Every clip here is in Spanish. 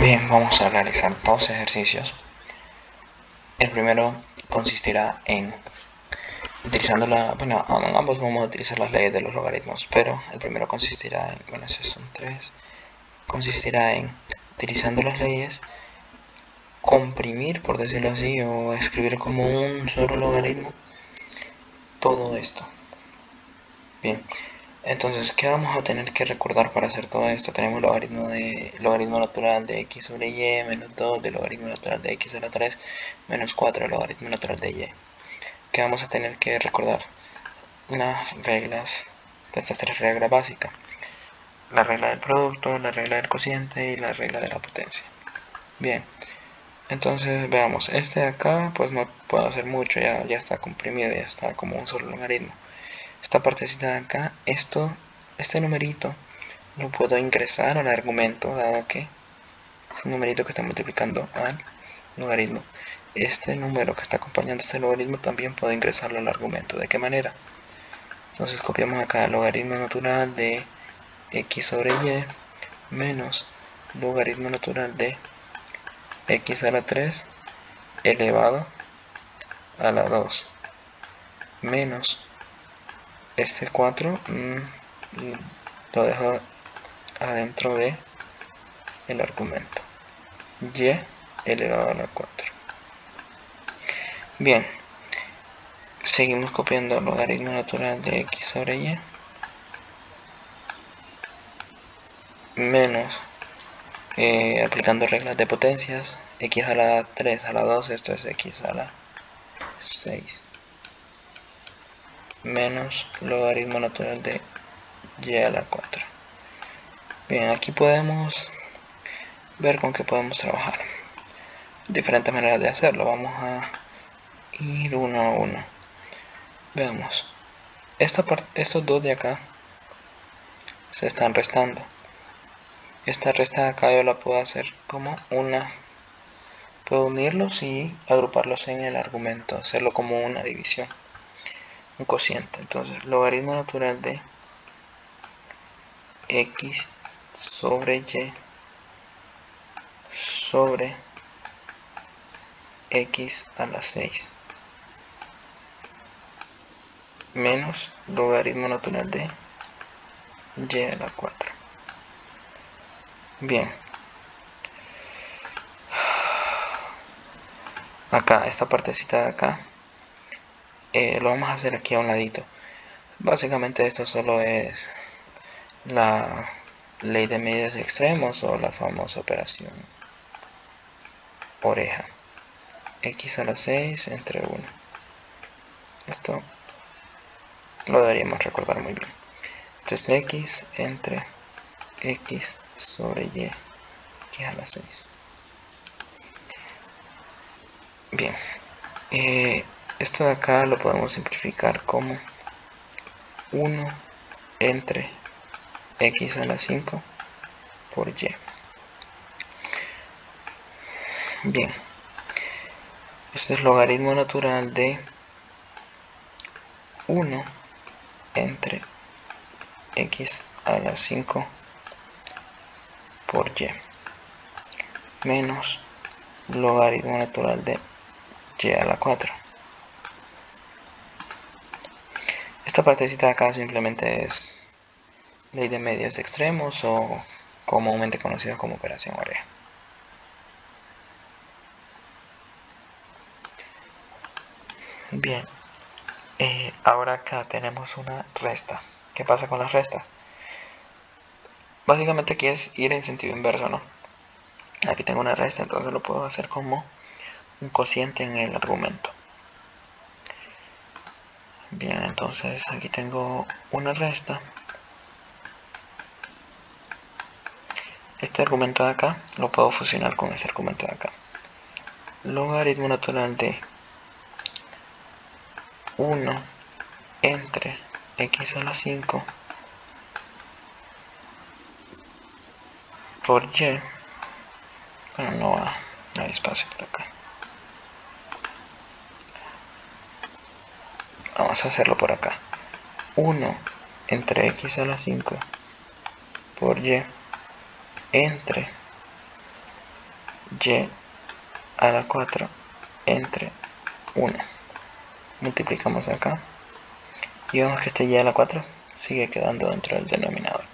Bien, vamos a realizar dos ejercicios. El primero consistirá en ambos vamos a utilizar las leyes de los logaritmos, pero el primero consistirá en, esos son tres, consistirá en, utilizando las leyes, comprimir, por decirlo así, o escribir como un solo logaritmo todo esto. Bien, entonces, ¿qué vamos a tener que recordar para hacer todo esto? Tenemos logaritmo natural de x sobre y menos 2 de logaritmo natural de x a la 3 menos 4 de logaritmo natural de y. ¿Qué vamos a tener que recordar? Las reglas, estas tres reglas básicas. La regla del producto, la regla del cociente y la regla de la potencia. Bien, entonces veamos, este de acá pues no puedo hacer mucho, ya está comprimido, ya está como un solo logaritmo. Esta partecita de acá, este numerito lo puedo ingresar al argumento, dado que es un numerito que está multiplicando al logaritmo. Este número que está acompañando este logaritmo también puedo ingresarlo al argumento. ¿De qué manera? Entonces copiamos acá el logaritmo natural de x sobre y menos logaritmo natural de x a la 3 elevado a la 2 menos este 4 lo dejo adentro de el argumento y elevado a la 4. Bien, seguimos copiando el logaritmo natural de x sobre y menos aplicando reglas de potencias, x a la 3 a la 2, esto es x a la 6 menos logaritmo natural de y a la 4. Bien, aquí podemos ver con qué podemos trabajar. Diferentes maneras de hacerlo. Vamos a ir uno a uno. Veamos. Estos dos de acá se están restando. Esta resta de acá yo la puedo hacer como una. Puedo unirlos y agruparlos en el argumento. Hacerlo como una división. Un cociente. Entonces, logaritmo natural de x sobre y sobre x a la 6 menos logaritmo natural de y a la 4. Bien, acá, esta partecita de acá, lo vamos a hacer aquí a un ladito. Básicamente esto solo es la ley de medios extremos o la famosa operación oreja. X a la 6 entre 1. Esto lo deberíamos recordar muy bien. Esto es x entre x sobre y, x a la 6. Bien, esto de acá lo podemos simplificar como 1 entre x a la 5 por y. Bien, este es logaritmo natural de 1 entre x a la 5 por y menos logaritmo natural de y a la 4. Esta partecita de acá simplemente es ley de medios extremos o comúnmente conocida como operación oreja. Bien, ahora acá tenemos una resta. ¿Qué pasa con las restas? Básicamente aquí es ir en sentido inverso, ¿no? Aquí tengo una resta, entonces lo puedo hacer como un cociente en el argumento. Bien, entonces aquí tengo una resta. Este argumento de acá lo puedo fusionar con este argumento de acá. Logaritmo natural de 1 entre x a la 5 por y. Bueno, no hay espacio por acá. Vamos a hacerlo por acá. 1 entre x a la 5 por y entre y a la 4 entre 1. Multiplicamos acá y vemos que este y a la 4 sigue quedando dentro del denominador.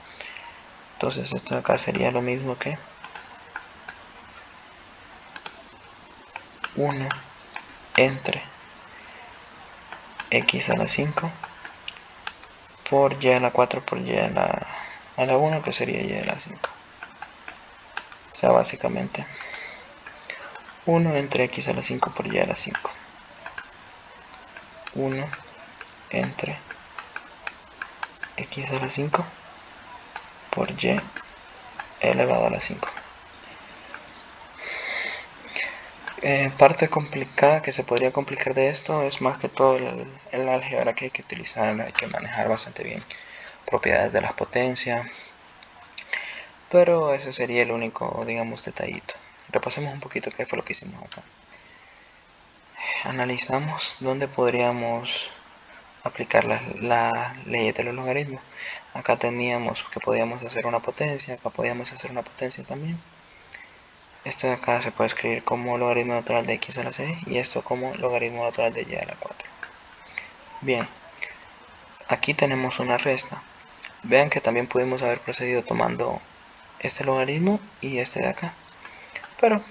Entonces esto de acá sería lo mismo que 1 entre x a la 5 por y a la 4 por y a la 1, que sería y a la 5. O sea, básicamente 1 entre x a la 5 por y a la 5. 1 entre x a la 5 por y elevado a la 5. Parte complicada que se podría complicar de esto es más que todo el álgebra que hay que utilizar, hay que manejar bastante bien propiedades de las potencias, pero ese sería el único, digamos, detallito. Repasemos un poquito qué fue lo que hicimos acá. Analizamos dónde podríamos aplicar las leyes de los logaritmos. Acá teníamos que podíamos hacer una potencia, acá podíamos hacer una potencia también. Esto de acá se puede escribir como logaritmo natural de x a la 6 y esto como logaritmo natural de y a la 4. Bien, aquí tenemos una resta. Vean que también pudimos haber procedido tomando este logaritmo y este de acá, pero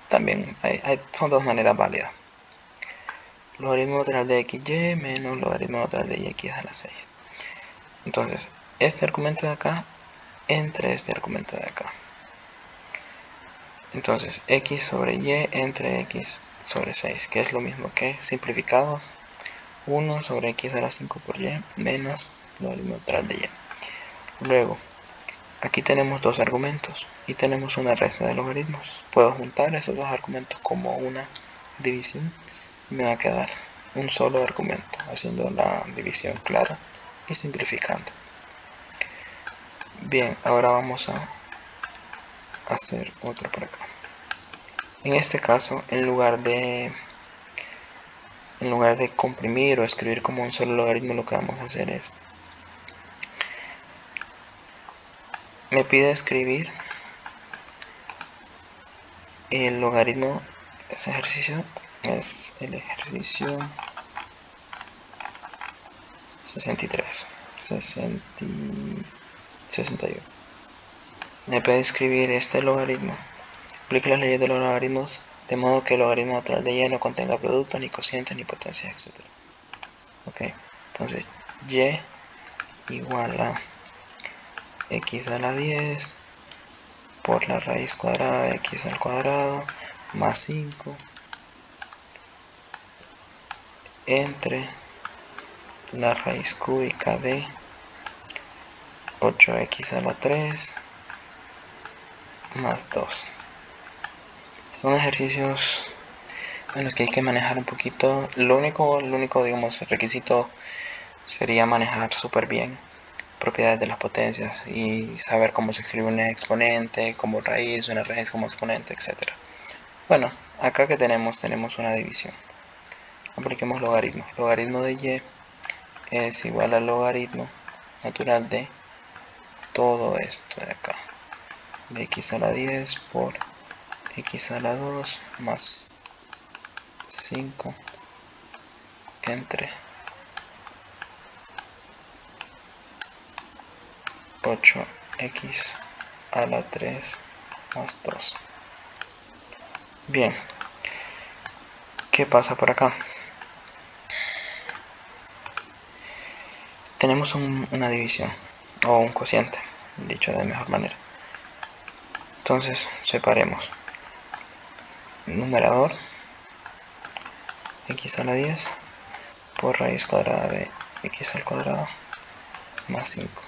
también son dos maneras válidas. Logaritmo natural de xy menos logaritmo natural de x a la 6. Entonces, este argumento de acá entre este argumento de acá. Entonces, x sobre y entre x sobre 6, que es lo mismo que simplificado 1 sobre x a la 5 por y menos logaritmo natural de y. Luego, aquí tenemos dos argumentos y tenemos una resta de logaritmos. Puedo juntar esos dos argumentos como una división y me va a quedar un solo argumento, haciendo la división clara y simplificando. Bien, ahora vamos a hacer otro por acá. En este caso, en lugar de comprimir o escribir como un solo logaritmo, lo que vamos a hacer es, me pide escribir el logaritmo. Ese ejercicio es el ejercicio 63, 61. Me pide escribir este logaritmo. Aplique las leyes de los logaritmos de modo que el logaritmo natural de y no contenga productos, ni cocientes, ni potencias, etc. Ok, entonces y igual a x a la 10 por la raíz cuadrada de x al cuadrado más 5 entre la raíz cúbica de 8x a la 3 más 2. Son ejercicios en los que hay que manejar un poquito. Lo único digamos, requisito sería manejar súper bien propiedades de las potencias y saber cómo se escribe un exponente como raíz, una raíz como exponente, etc. Bueno, acá que tenemos una división. Apliquemos logaritmo. Logaritmo de y es igual al logaritmo natural de todo esto de acá, de x a la 10 por x a la 2 más 5 entre 8x a la 3 más 2. Bien, ¿qué pasa por acá? Tenemos una división o un cociente, dicho de mejor manera. Entonces separemos numerador x a la 10 por raíz cuadrada de x al cuadrado más 5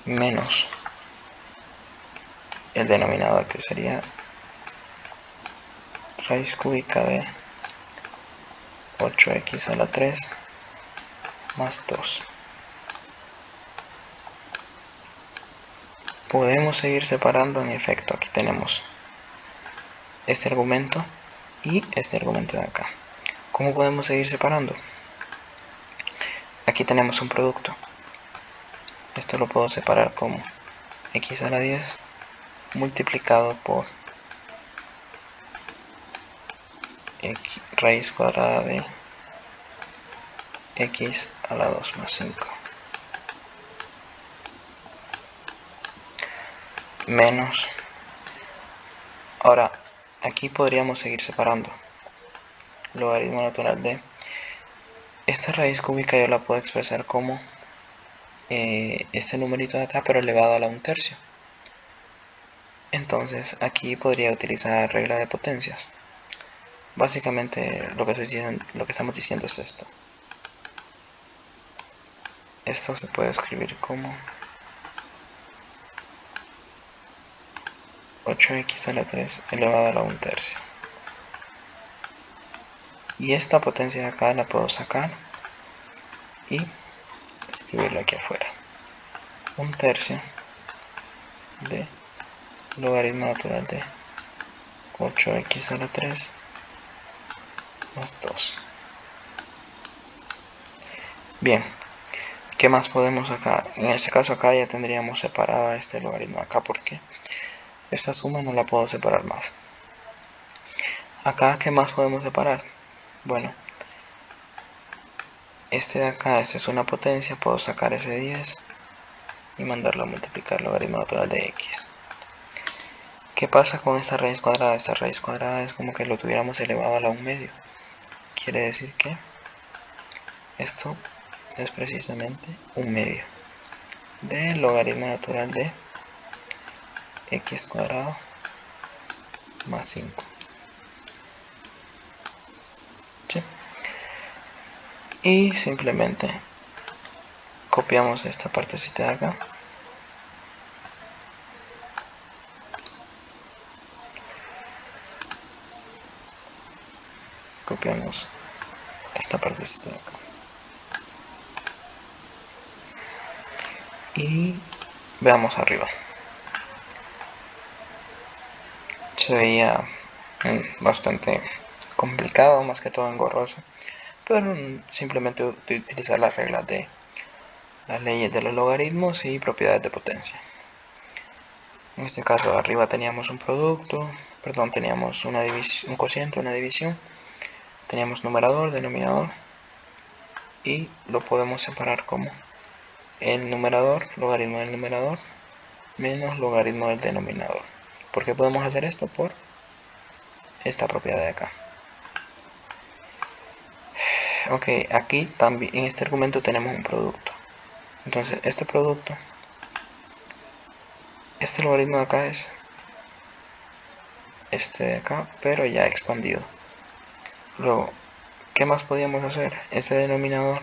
menos el denominador, que sería raíz cúbica de 8x a la 3 más 2. Podemos seguir separando. En efecto, aquí tenemos este argumento y este argumento de acá. ¿Cómo podemos seguir separando? Aquí tenemos un producto. Esto lo puedo separar como x a la 10 multiplicado por x, raíz cuadrada de x a la 2 más 5 menos. Ahora aquí podríamos seguir separando. Logaritmo natural de esta raíz cúbica yo la puedo expresar como este numerito de acá, pero elevado a la 1/3. Entonces aquí podría utilizar regla de potencias. Básicamente lo que estamos diciendo es esto. Esto se puede escribir como 8x a la 3 elevado a la 1/3. Y esta potencia de acá la puedo sacar y escribirlo aquí afuera. 1/3 de logaritmo natural de 8x a la 3 más 2. Bien, ¿qué más podemos sacar? En este caso acá ya tendríamos separado este logaritmo acá, porque esta suma no la puedo separar más. Acá, ¿qué más podemos separar? Bueno, este de acá, este es una potencia, puedo sacar ese 10 y mandarlo a multiplicar logaritmo natural de x. ¿Qué pasa con esta raíz cuadrada? Esta raíz cuadrada es como que lo tuviéramos elevado a la 1/2. Quiere decir que esto es precisamente 1/2 de logaritmo natural de x cuadrado más 5. ¿Sí? Y simplemente copiamos esta partecita de acá. Copiamos esta partecita de acá. Y veamos arriba. Se veía bastante complicado, más que todo engorroso, pero simplemente utilizar las reglas de las leyes de los logaritmos y propiedades de potencia. En este caso arriba teníamos un producto, perdón, teníamos una división, un cociente, una división, teníamos numerador, denominador, y lo podemos separar como el numerador, logaritmo del numerador, menos logaritmo del denominador. ¿Por qué podemos hacer esto? Por esta propiedad de acá. Ok, aquí también en este argumento tenemos un producto. Entonces este producto, este logaritmo de acá es este de acá, pero ya expandido. Luego, ¿qué más podíamos hacer? Este denominador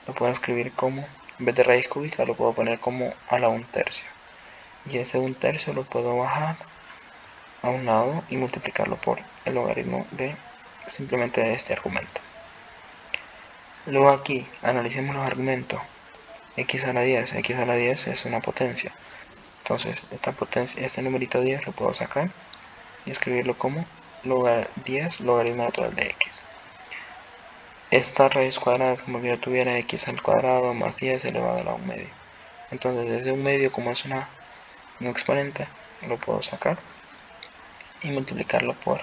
lo puedo escribir como, en vez de raíz cúbica, lo puedo poner como a la 1/3. Y ese 1/3 lo puedo bajar a un lado y multiplicarlo por el logaritmo de simplemente de este argumento. Luego aquí analicemos los argumentos. X a la 10, x a la 10 es una potencia. Entonces esta potencia, este numerito 10 lo puedo sacar y escribirlo como 10 logaritmo natural de x. Esta raíz cuadrada es como que yo tuviera x al cuadrado más 10 elevado a la 1/2. Entonces desde 1/2, como es un exponente, lo puedo sacar y multiplicarlo por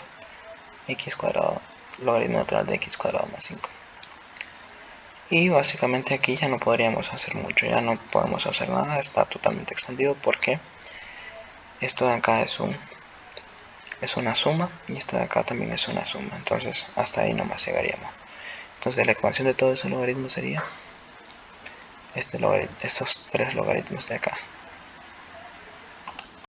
x cuadrado, logaritmo natural de x cuadrado más 5. Y básicamente aquí ya no podríamos hacer mucho, ya no podemos hacer nada, está totalmente expandido porque esto de acá es una suma y esto de acá también es una suma. Entonces hasta ahí nomás llegaríamos. Entonces la expansión de todo ese logaritmo sería estos tres logaritmos de acá.